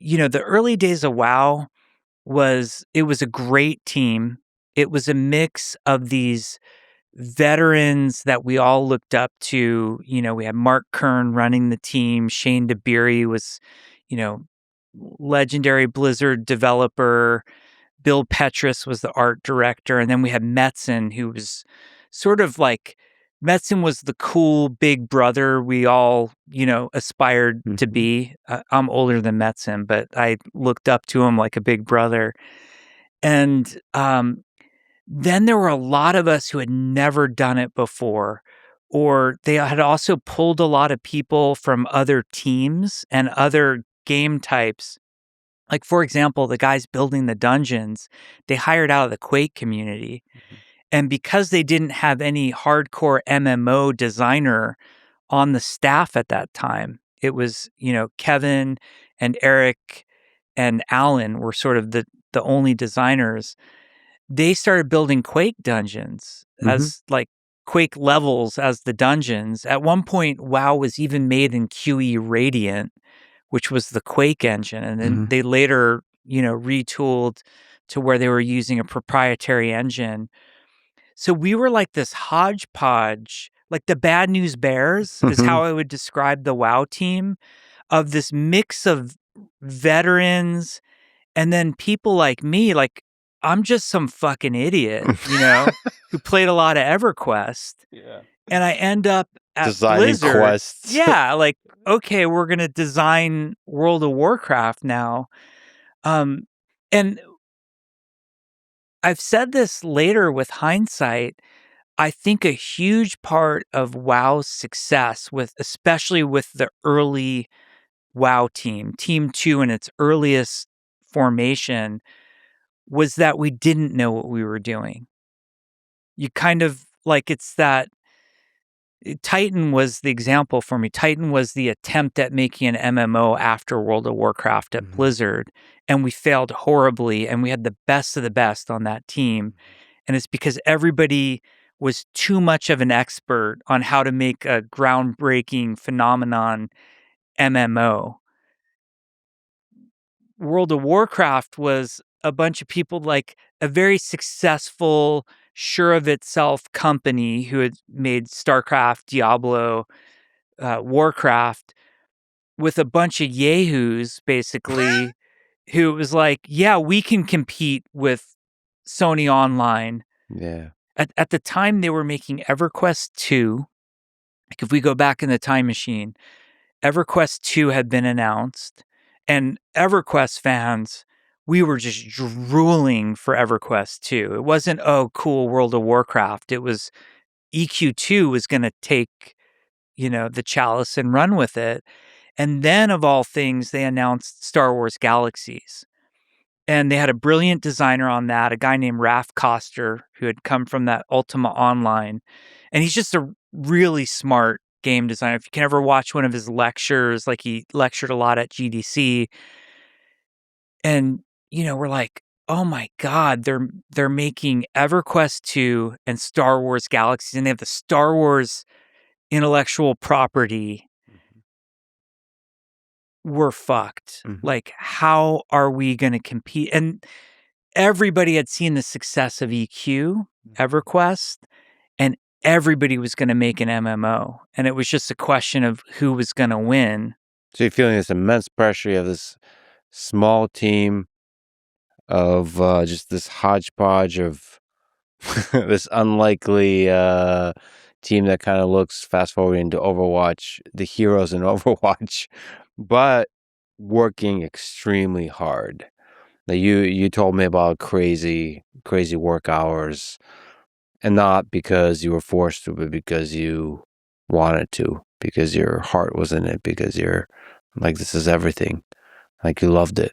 the early days of WoW was a great team. It was a mix of these veterans that we all looked up to. We had Mark Kern running the team. Shane DeBerry was, legendary Blizzard developer. Bill Petrus was the art director. And then we had Metzen, who was sort of like, Metzen was the cool big brother we all, aspired to be. I'm older than Metzen, but I looked up to him like a big brother. And then there were a lot of us who had never done it before, or they had also pulled a lot of people from other teams and other game types. Like, for example, the guys building the dungeons, they hired out of the Quake community. And because they didn't have any hardcore MMO designer on the staff at that time, it was, Kevin and Eric and Alan were sort of the only designers. They started building Quake dungeons as like Quake levels as the dungeons. At one point, WoW was even made in QE Radiant, which was the Quake engine. And then they later, retooled to where they were using a proprietary engine. So we were like this hodgepodge, like the Bad News Bears is how I would describe the WoW team, of this mix of veterans and then people like me. Like, I'm just some fucking idiot, who played a lot of EverQuest. Yeah. And I end up at designing Blizzard. quests. Yeah, like, okay, we're going to design World of Warcraft now. And I've said this later with hindsight, I think a huge part of WoW's success, especially with the early WoW team, Team 2 in its earliest formation, was that we didn't know what we were doing. You kind of, like, it's that Titan was the example for me. Titan was the attempt at making an MMO after World of Warcraft at Blizzard, and we failed horribly, and we had the best of the best on that team. And it's because everybody was too much of an expert on how to make a groundbreaking phenomenon MMO. World of Warcraft was a bunch of people, like a very successful, sure of itself company who had made StarCraft, Diablo, Warcraft, with a bunch of yahoos, basically, who was like, yeah, we can compete with Sony Online. Yeah. At the time, they were making EverQuest 2. Like, if we go back in the time machine, EverQuest 2 had been announced, and EverQuest fans, we were just drooling for EverQuest 2. It wasn't, oh, cool, World of Warcraft. It was EQ2 was going to take, the chalice and run with it. And then, of all things, they announced Star Wars Galaxies. And they had a brilliant designer on that, a guy named Raph Koster, who had come from that Ultima Online. And he's just a really smart game designer. If you can ever watch one of his lectures, like he lectured a lot at GDC. And, we're like, oh my God, they're making EverQuest 2 and Star Wars Galaxies, and they have the Star Wars intellectual property. We're fucked. Like, how are we going to compete? And everybody had seen the success of EQ, EverQuest, and everybody was going to make an MMO. And it was just a question of who was going to win. So you're feeling this immense pressure. You have this small team of just this hodgepodge of this unlikely team that kind of looks, fast forward into Overwatch, the heroes in Overwatch, but working extremely hard. Now, you told me about crazy work hours, and not because you were forced to, but because you wanted to, because your heart was in it, because you're like, this is everything. Like, you loved it.